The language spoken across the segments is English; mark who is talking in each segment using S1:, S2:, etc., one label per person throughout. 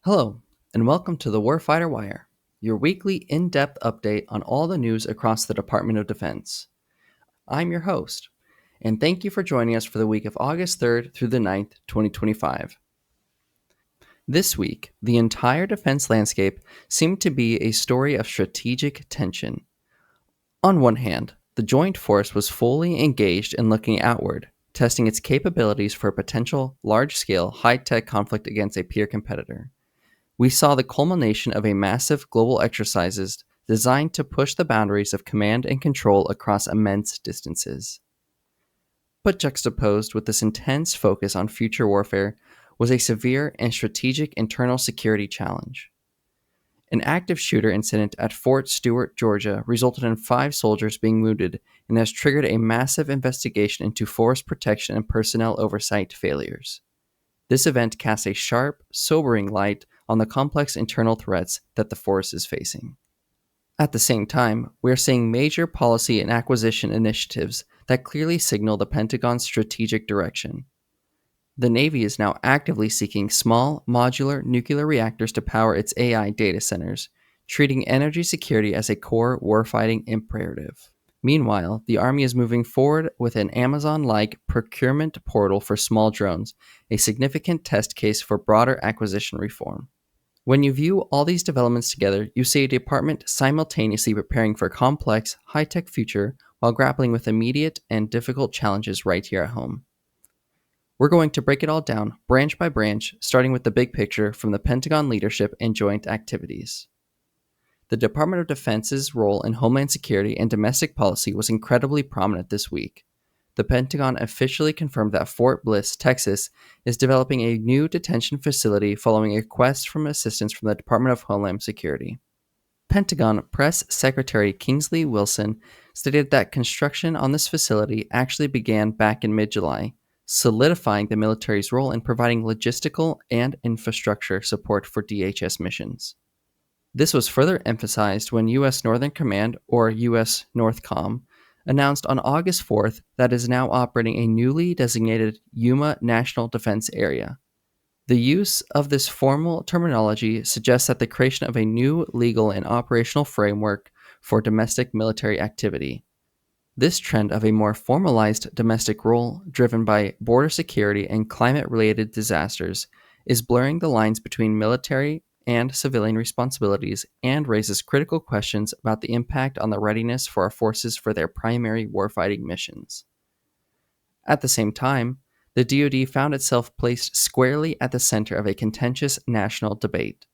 S1: Hello, and welcome to the Warfighter Wire, your weekly in-depth update on all the news across the Department of Defense. I'm your host, and thank you for joining us for the week of August 3rd through the 9th, 2025. This week, the entire defense landscape seemed to be a story of strategic tension. On one hand, the Joint Force was fully engaged in looking outward, testing its capabilities for a potential large-scale, high-tech conflict against a peer competitor. We saw the culmination of a massive global exercises designed to push the boundaries of command and control across immense distances. But juxtaposed with this intense focus on future warfare was a severe and strategic internal security challenge. An active shooter incident at Fort Stewart, Georgia, resulted in 5 soldiers being wounded and has triggered a massive investigation into force protection and personnel oversight failures. This event casts a sharp, sobering light on the complex internal threats that the force is facing. At the same time, we are seeing major policy and acquisition initiatives that clearly signal the Pentagon's strategic direction. The Navy is now actively seeking small, modular nuclear reactors to power its AI data centers, treating energy security as a core warfighting imperative. Meanwhile, the Army is moving forward with an Amazon-like procurement portal for small drones, a significant test case for broader acquisition reform. When you view all these developments together, you see a department simultaneously preparing for a complex, high-tech future while grappling with immediate and difficult challenges right here at home. We're going to break it all down, branch by branch, starting with the big picture from the Pentagon leadership and joint activities. The Department of Defense's role in Homeland Security and domestic policy was incredibly prominent this week. The Pentagon officially confirmed that Fort Bliss, Texas, is developing a new detention facility following a request from assistance from the Department of Homeland Security. Pentagon Press Secretary Kingsley Wilson stated that construction on this facility actually began back in mid-July, solidifying the military's role in providing logistical and infrastructure support for DHS missions. This was further emphasized when U.S. Northern Command, or U.S. Northcom, announced on August 4th that it is now operating a newly designated Yuma National Defense Area. The use of this formal terminology suggests that the creation of a new legal and operational framework for domestic military activity. This trend of a more formalized domestic role, driven by border security and climate-related disasters, is blurring the lines between military and civilian responsibilities and raises critical questions about the impact on the readiness for our forces for their primary warfighting missions. At the same time, the DoD found itself placed squarely at the center of a contentious national debate.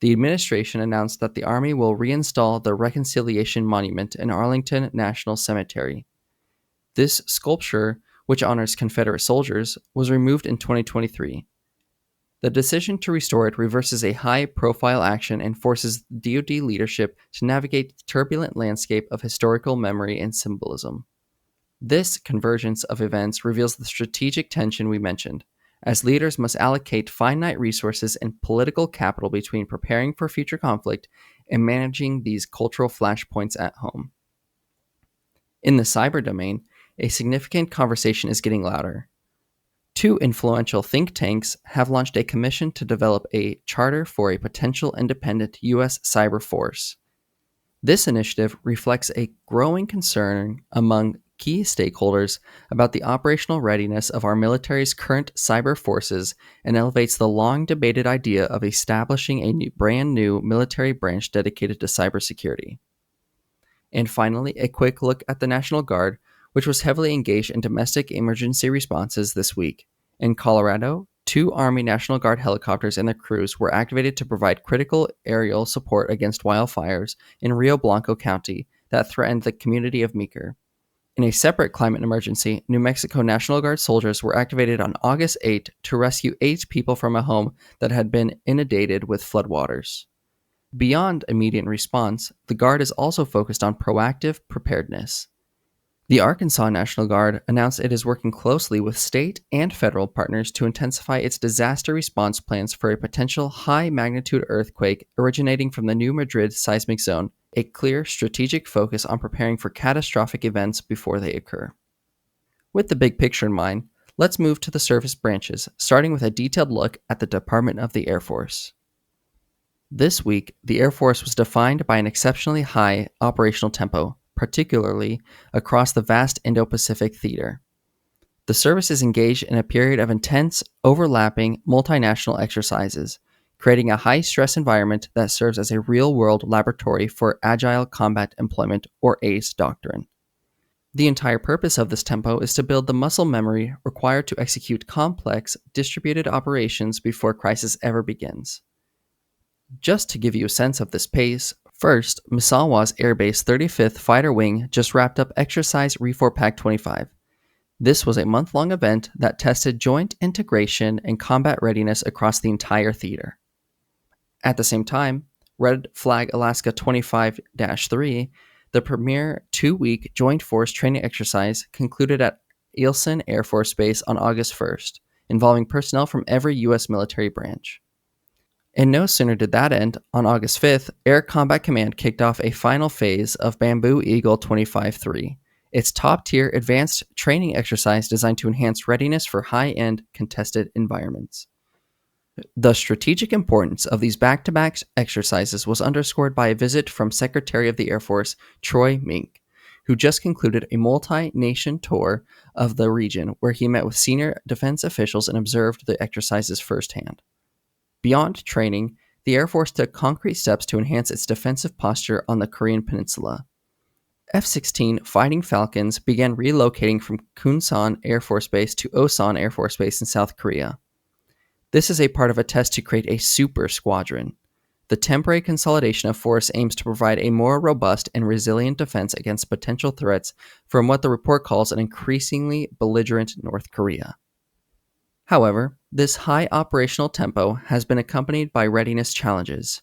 S1: The administration announced that the Army will reinstall the Reconciliation Monument in Arlington National Cemetery. This sculpture, which honors Confederate soldiers, was removed in 2023. The decision to restore it reverses a high-profile action and forces DoD leadership to navigate the turbulent landscape of historical memory and symbolism. This convergence of events reveals the strategic tension we mentioned, as leaders must allocate finite resources and political capital between preparing for future conflict and managing these cultural flashpoints at home. In the cyber domain, a significant conversation is getting louder. 2 influential think tanks have launched a commission to develop a charter for a potential independent U.S. cyber force. This initiative reflects a growing concern among key stakeholders about the operational readiness of our military's current cyber forces and elevates the long-debated idea of establishing a brand new military branch dedicated to cybersecurity. And finally, a quick look at the National Guard, which was heavily engaged in domestic emergency responses this week. In Colorado, 2 Army National Guard helicopters and their crews were activated to provide critical aerial support against wildfires in Rio Blanco County that threatened the community of Meeker. In a separate climate emergency, New Mexico National Guard soldiers were activated on August 8 to rescue 8 people from a home that had been inundated with floodwaters. Beyond immediate response, the Guard is also focused on proactive preparedness. The Arkansas National Guard announced it is working closely with state and federal partners to intensify its disaster response plans for a potential high-magnitude earthquake originating from the New Madrid seismic zone, a clear strategic focus on preparing for catastrophic events before they occur. With the big picture in mind, Let's move to the service branches, starting with a detailed look at the Department of the Air Force. This week, the Air Force was defined by an exceptionally high operational tempo, particularly across the vast Indo-Pacific theater. The service is engaged in a period of intense, overlapping multinational exercises, creating a high-stress environment that serves as a real-world laboratory for Agile Combat Employment, or ACE doctrine. The entire purpose of this tempo is to build the muscle memory required to execute complex, distributed operations before crisis ever begins. Just to give you a sense of this pace, first, Misawa's Air Base 35th Fighter Wing just wrapped up Exercise Reforpack 25. This was a month-long event that tested joint integration and combat readiness across the entire theater. At the same time, Red Flag Alaska 25-3, the premier 2-week Joint Force training exercise, concluded at Eielson Air Force Base on August 1st, involving personnel from every U.S. military branch. And no sooner did that end, on August 5th, Air Combat Command kicked off a final phase of Bamboo Eagle 25-3, its top-tier advanced training exercise designed to enhance readiness for high-end contested environments. The strategic importance of these back-to-back exercises was underscored by a visit from Secretary of the Air Force Troy Mink, who just concluded a multi-nation tour of the region where he met with senior defense officials and observed the exercises firsthand. Beyond training, the Air Force took concrete steps to enhance its defensive posture on the Korean Peninsula. F-16 Fighting Falcons began relocating from Kunsan Air Force Base to Osan Air Force Base in South Korea. This is a part of a test to create a super squadron. The temporary consolidation of force aims to provide a more robust and resilient defense against potential threats from what the report calls an increasingly belligerent North Korea. However, this high operational tempo has been accompanied by readiness challenges.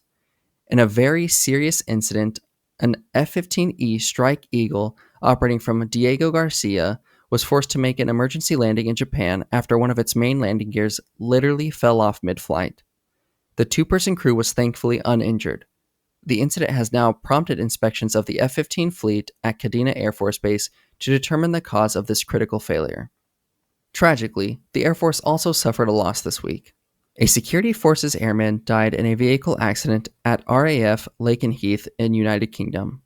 S1: In a very serious incident, an F-15E Strike Eagle operating from Diego Garcia was forced to make an emergency landing in Japan after one of its main landing gears literally fell off mid-flight. The two-person crew was thankfully uninjured. The incident has now prompted inspections of the F-15 fleet at Kadena Air Force Base to determine the cause of this critical failure. Tragically, the Air Force also suffered a loss this week. A security forces airman died in a vehicle accident at RAF Lakenheath in United Kingdom.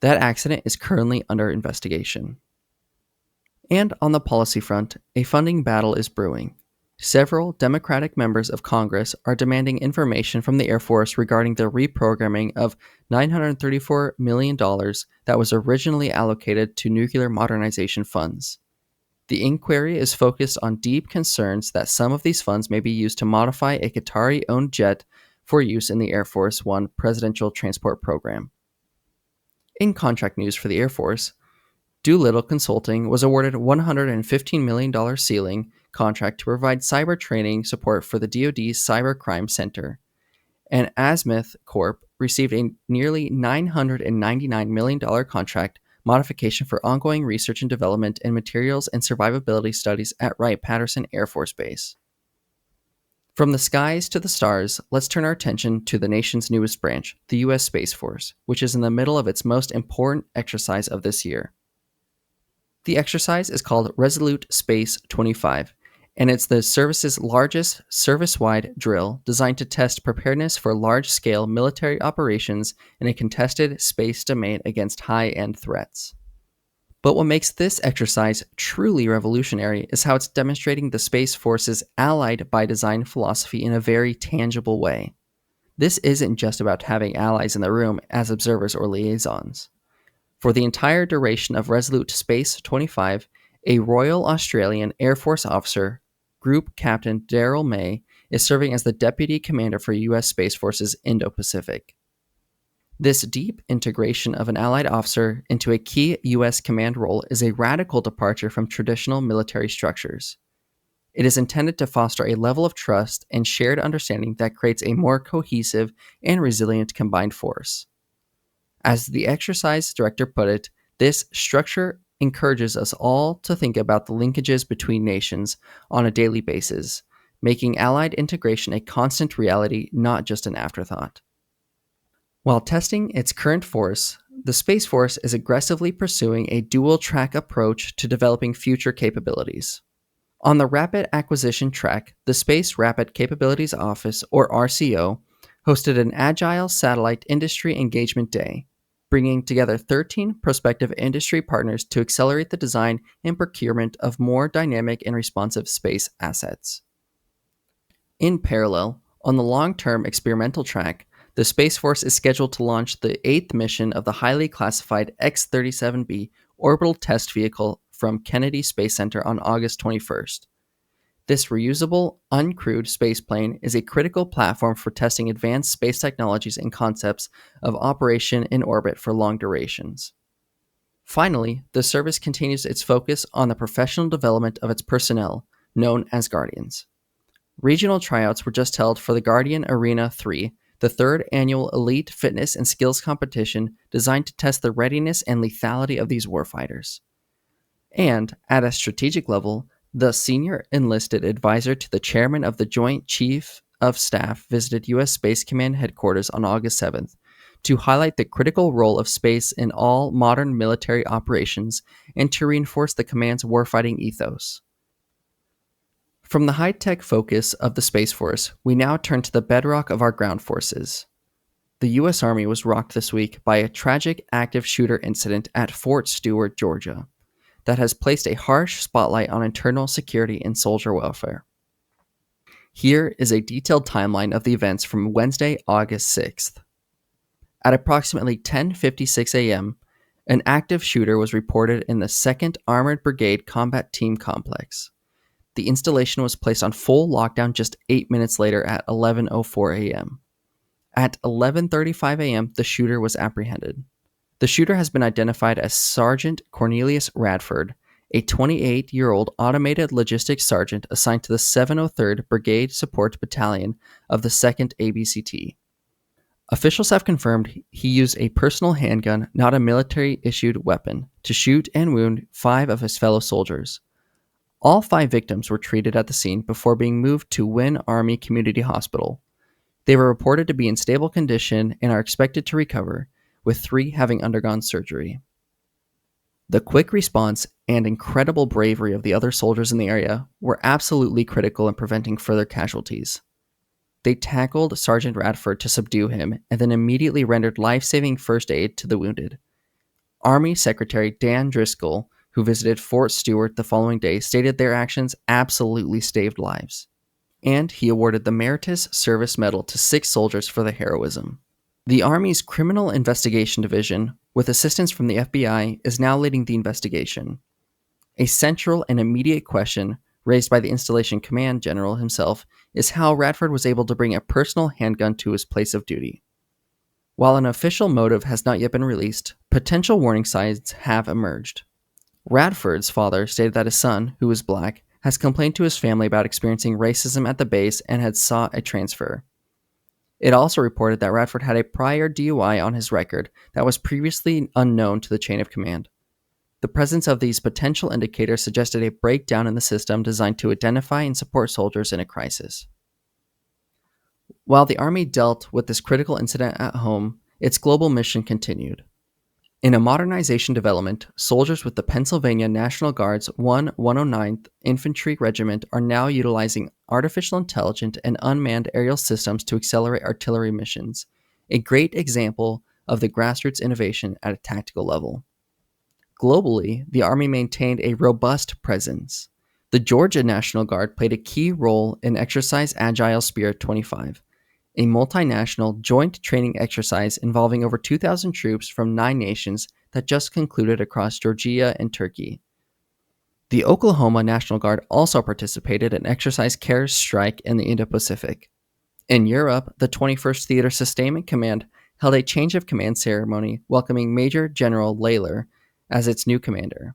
S1: That accident is currently under investigation. And on the policy front, a funding battle is brewing. Several Democratic members of Congress are demanding information from the Air Force regarding the reprogramming of $934 million that was originally allocated to nuclear modernization funds. The inquiry is focused on deep concerns that some of these funds may be used to modify a Qatari-owned jet for use in the Air Force One presidential transport program. In contract news for the Air Force, Doolittle Consulting was awarded a $115 million ceiling contract to provide cyber training support for the DoD's Cyber Crime Center, and Azimuth Corp received a nearly $999 million contract modification for ongoing research and development in materials and survivability studies at Wright-Patterson Air Force Base. From the skies to the stars, let's turn our attention to the nation's newest branch, the U.S. Space Force, which is in the middle of its most important exercise of this year. The exercise is called Resolute Space 25, and it's the service's largest service-wide drill designed to test preparedness for large-scale military operations in a contested space domain against high-end threats. But what makes this exercise truly revolutionary is how it's demonstrating the Space Force's allied by design philosophy in a very tangible way. This isn't just about having allies in the room as observers or liaisons. For the entire duration of Resolute Space 25, a Royal Australian Air Force officer, Group Captain Daryl May, is serving as the Deputy Commander for U.S. Space Force's Indo-Pacific. This deep integration of an allied officer into a key U.S. command role is a radical departure from traditional military structures. It is intended to foster a level of trust and shared understanding that creates a more cohesive and resilient combined force. As the exercise director put it, this structure encourages us all to think about the linkages between nations on a daily basis, making allied integration a constant reality, not just an afterthought. While testing its current force, the Space Force is aggressively pursuing a dual-track approach to developing future capabilities. On the Rapid Acquisition track, the Space Rapid Capabilities Office, or RCO, hosted an Agile Satellite Industry Engagement Day, bringing together 13 prospective industry partners to accelerate the design and procurement of more dynamic and responsive space assets. In parallel, on the long-term experimental track, the Space Force is scheduled to launch the 8th mission of the highly classified X-37B orbital test vehicle from Kennedy Space Center on August 21st. This reusable, uncrewed spaceplane is a critical platform for testing advanced space technologies and concepts of operation in orbit for long durations. Finally, the service continues its focus on the professional development of its personnel, known as Guardians. Regional tryouts were just held for the Guardian Arena 3, the third annual elite fitness and skills competition designed to test the readiness and lethality of these warfighters. And, at a strategic level, the senior enlisted advisor to the chairman of the Joint Chief of Staff visited U.S. Space Command headquarters on August 7th to highlight the critical role of space in all modern military operations and to reinforce the command's warfighting ethos. From the high-tech focus of the Space Force, we now turn to the bedrock of our ground forces. The U.S. Army was rocked this week by a tragic active shooter incident at Fort Stewart, Georgia, that has placed a harsh spotlight on internal security and soldier welfare. Here is a detailed timeline of the events from Wednesday, August 6th. At approximately 10:56 a.m., an active shooter was reported in the 2nd Armored Brigade Combat Team Complex. The installation was placed on full lockdown just 8 minutes later at 11:04 a.m. At 11:35 a.m., the shooter was apprehended. The shooter has been identified as Sergeant Cornelius Radford, a 28-year-old automated logistics sergeant assigned to the 703rd Brigade Support Battalion of the 2nd ABCT. Officials have confirmed he used a personal handgun, not a military-issued weapon, to shoot and wound 5 of his fellow soldiers. All 5 victims were treated at the scene before being moved to Wynn Army Community Hospital. They were reported to be in stable condition and are expected to recover, with 3 having undergone surgery. The quick response and incredible bravery of the other soldiers in the area were absolutely critical in preventing further casualties. They tackled Sergeant Radford to subdue him and then immediately rendered life-saving first aid to the wounded. Army Secretary Dan Driscoll, who visited Fort Stewart the following day, stated their actions absolutely saved lives. And he awarded the Meritorious Service Medal to 6 soldiers for their heroism. The Army's Criminal Investigation Division, with assistance from the FBI, is now leading the investigation. A central and immediate question, raised by the installation command general himself, is how Radford was able to bring a personal handgun to his place of duty. While an official motive has not yet been released, potential warning signs have emerged. Radford's father stated that his son, who is black, has complained to his family about experiencing racism at the base and had sought a transfer. It also reported that Radford had a prior DUI on his record that was previously unknown to the chain of command. The presence of these potential indicators suggested a breakdown in the system designed to identify and support soldiers in a crisis. While the Army dealt with this critical incident at home, its global mission continued. In a modernization development, soldiers with the Pennsylvania National Guard's 109th Infantry Regiment are now utilizing artificial intelligence and unmanned aerial systems to accelerate artillery missions, a great example of the grassroots innovation at a tactical level. Globally, the Army maintained a robust presence. The Georgia National Guard played a key role in Exercise Agile Spirit 25, a multinational joint training exercise involving over 2,000 troops from 9 nations that just concluded across Georgia and Turkey. The Oklahoma National Guard also participated in Exercise Care Strike in the Indo-Pacific. In Europe, the 21st Theater Sustainment Command held a change of command ceremony welcoming Major General Layler as its new commander.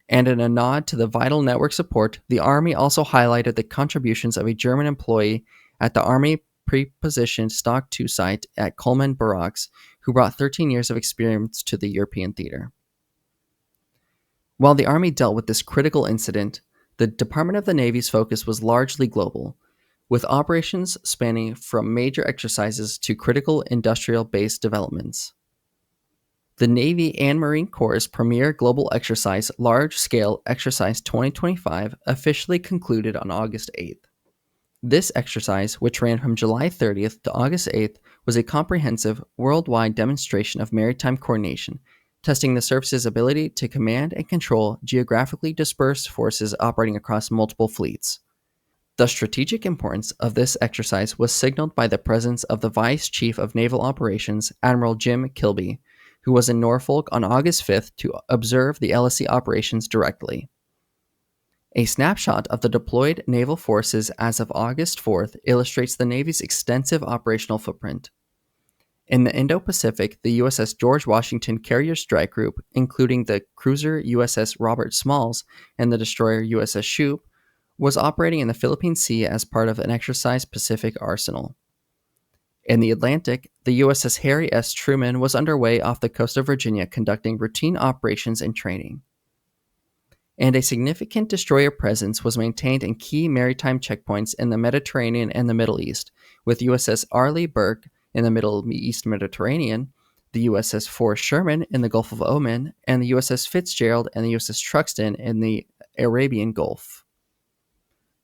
S1: And in a nod to the vital network support, the Army also highlighted the contributions of a German employee at the Army Prepositioned Stock 2 site at Coleman Barracks, who brought 13 years of experience to the European theater. While the Army dealt with this critical incident, the Department of the Navy's focus was largely global, with operations spanning from major exercises to critical industrial base developments. The Navy and Marine Corps' premier global exercise, Large Scale Exercise 2025, officially concluded on August 8th. This exercise, which ran from July 30th to August 8th, was a comprehensive, worldwide demonstration of maritime coordination, testing the service's ability to command and control geographically dispersed forces operating across multiple fleets. The strategic importance of this exercise was signaled by the presence of the Vice Chief of Naval Operations, Admiral Jim Kilby, who was in Norfolk on August 5th to observe the LSC operations directly. A snapshot of the deployed naval forces as of August 4th illustrates the Navy's extensive operational footprint. In the Indo-Pacific, the USS George Washington Carrier Strike Group, including the cruiser USS Robert Smalls and the destroyer USS Shoup, was operating in the Philippine Sea as part of an exercise Pacific Arsenal. In the Atlantic, the USS Harry S. Truman was underway off the coast of Virginia conducting routine operations and training. And a significant destroyer presence was maintained in key maritime checkpoints in the Mediterranean and the Middle East, with USS Arleigh Burke in the Middle East Mediterranean, the USS Forrest Sherman in the Gulf of Oman, and the USS Fitzgerald and the USS Truxtun in the Arabian Gulf.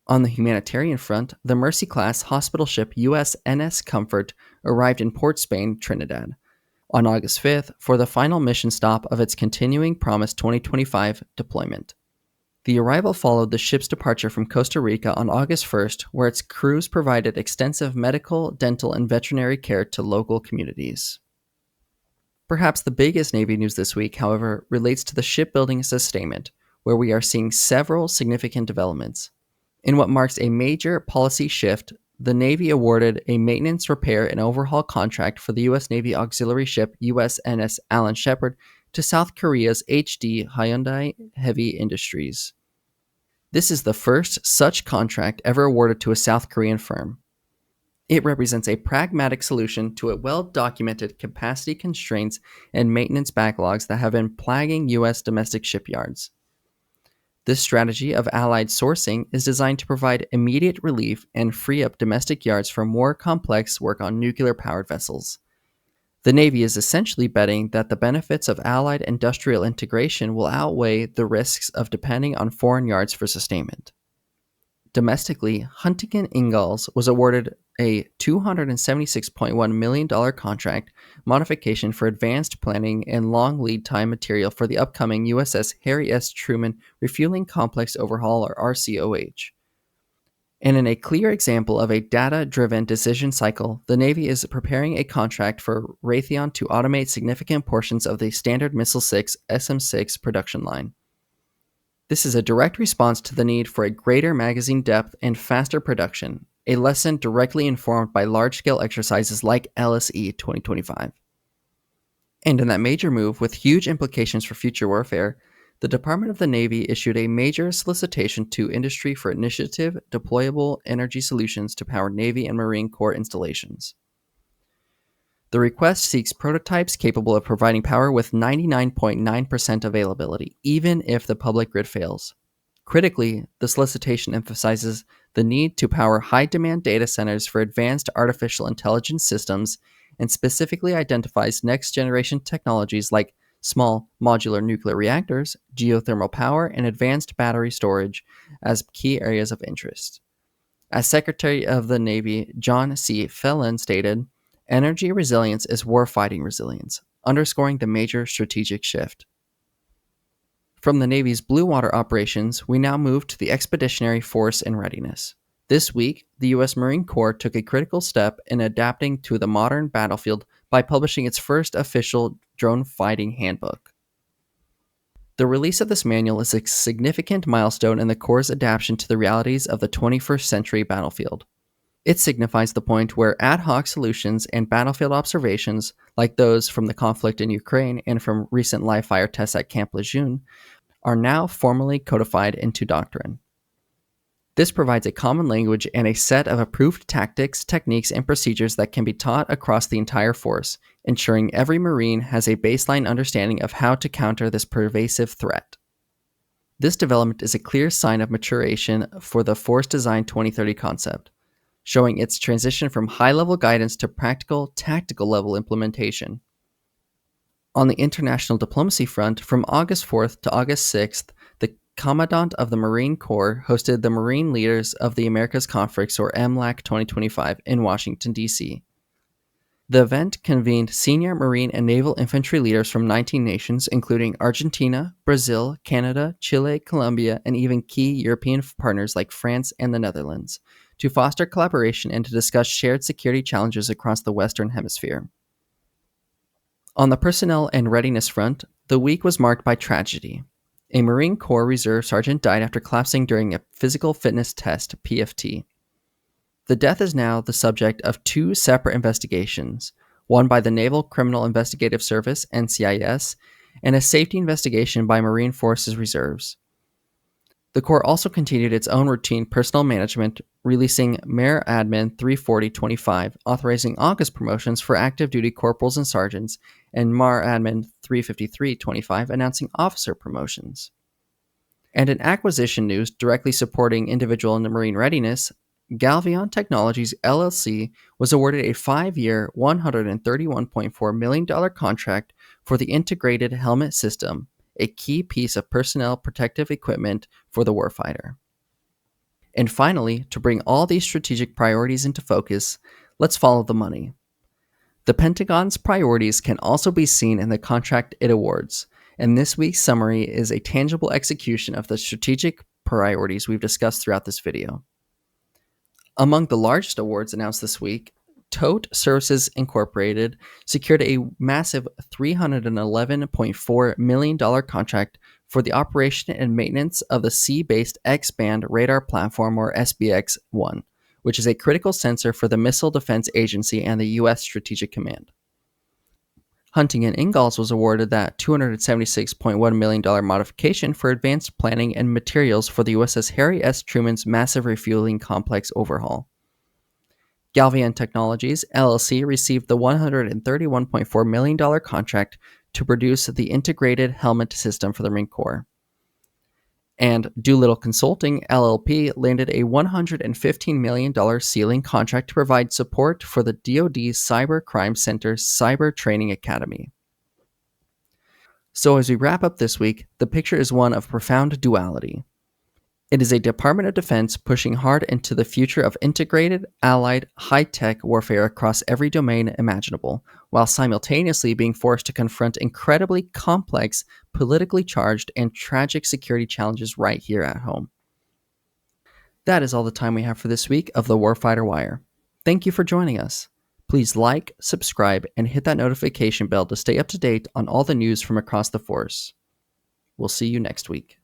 S1: On the humanitarian front, the Mercy-class hospital ship USNS Comfort arrived in Port Spain, Trinidad, on August 5th for the final mission stop of its continuing Promise 2025 deployment. The arrival followed the ship's departure from Costa Rica on August 1st, where its crews provided extensive medical, dental, and veterinary care to local communities. Perhaps the biggest Navy news this week, however, relates to the shipbuilding sustainment, where we are seeing several significant developments. In what marks a major policy shift, the Navy awarded a maintenance, repair, and overhaul contract for the U.S. Navy auxiliary ship USNS Alan Shepard to South Korea's HD Hyundai Heavy Industries. This is the first such contract ever awarded to a South Korean firm. It represents a pragmatic solution to a well-documented capacity constraints and maintenance backlogs that have been plaguing U.S. domestic shipyards. This strategy of allied sourcing is designed to provide immediate relief and free up domestic yards for more complex work on nuclear-powered vessels. The Navy is essentially betting that the benefits of allied industrial integration will outweigh the risks of depending on foreign yards for sustainment. Domestically, Huntington Ingalls was awarded a $276.1 million contract modification for advanced planning and long lead time material for the upcoming USS Harry S. Truman Refueling Complex Overhaul, or RCOH. And in a clear example of a data-driven decision cycle, the Navy is preparing a contract for Raytheon to automate significant portions of the Standard Missile-6 SM-6 production line. This is a direct response to the need for a greater magazine depth and faster production, a lesson directly informed by large-scale exercises like LSE 2025. And in that major move, with huge implications for future warfare, the Department of the Navy issued a major solicitation to industry for initiative deployable energy solutions to power Navy and Marine Corps installations. The request seeks prototypes capable of providing power with 99.9% availability, even if the public grid fails. Critically, the solicitation emphasizes the need to power high-demand data centers for advanced artificial intelligence systems and specifically identifies next-generation technologies like small modular nuclear reactors, geothermal power, and advanced battery storage as key areas of interest. As Secretary of the Navy John C. Phelan stated, "Energy resilience is warfighting resilience," underscoring the major strategic shift. From the Navy's blue water operations, we now move to the expeditionary force and readiness. This week, the U.S. Marine Corps took a critical step in adapting to the modern battlefield by publishing its first official drone fighting handbook. The release of this manual is a significant milestone in the Corps' adaptation to the realities of the 21st century battlefield. It signifies the point where ad hoc solutions and battlefield observations, like those from the conflict in Ukraine and from recent live fire tests at Camp Lejeune, are now formally codified into Doctrine. This provides a common language and a set of approved tactics, techniques, and procedures that can be taught across the entire force, ensuring every Marine has a baseline understanding of how to counter this pervasive threat. This development is a clear sign of maturation for the Force Design 2030 concept, showing its transition from high-level guidance to practical, tactical-level implementation. On the international diplomacy front, from August 4th to August 6th, the Commandant of the Marine Corps hosted the Marine Leaders of the Americas Conference, or MLAC 2025, in Washington, D.C. The event convened senior Marine and Naval infantry leaders from 19 nations, including Argentina, Brazil, Canada, Chile, Colombia, and even key European partners like France and the Netherlands, to foster collaboration and to discuss shared security challenges across the Western Hemisphere. On the personnel and readiness front, the week was marked by tragedy. A Marine Corps Reserve sergeant died after collapsing during a physical fitness test, PFT. The death is now the subject of two separate investigations, one by the Naval Criminal Investigative Service, NCIS, and a safety investigation by Marine Forces Reserves. The Corps also continued its own routine personnel management, releasing Mayor Admin 34025, authorizing August promotions for active duty corporals and sergeants, and Mar Admin 35325, announcing officer promotions. And in acquisition news directly supporting individual and marine readiness, Galvion Technologies LLC was awarded a 5-year, $131.4 million contract for the integrated helmet system, a key piece of personnel protective equipment for the warfighter. And finally, to bring all these strategic priorities into focus, let's follow the money. The Pentagon's priorities can also be seen in the contract it awards, and this week's summary is a tangible execution of the strategic priorities we've discussed throughout this video. Among the largest awards announced this week, Tote Services Incorporated secured a massive $311.4 million contract for the operation and maintenance of the sea-based X-band radar platform, or SBX-1, which is a critical sensor for the Missile Defense Agency and the U.S. Strategic Command. Hunting and Ingalls was awarded that $276.1 million modification for advanced planning and materials for the USS Harry S. Truman's massive refueling complex overhaul. Galvion Technologies, LLC received the $131.4 million contract to produce the integrated helmet system for the Marine Corps. And Doolittle Consulting, LLP, landed a $115 million ceiling contract to provide support for the DoD's Cyber Crime Center's Cyber Training Academy. So as we wrap up this week, the picture is one of profound duality. It is a Department of Defense pushing hard into the future of integrated, allied, high-tech warfare across every domain imaginable, while simultaneously being forced to confront incredibly complex, politically charged, and tragic security challenges right here at home. That is all the time we have for this week of the Warfighter Wire. Thank you for joining us. Please like, subscribe, and hit that notification bell to stay up to date on all the news from across the force. We'll see you next week.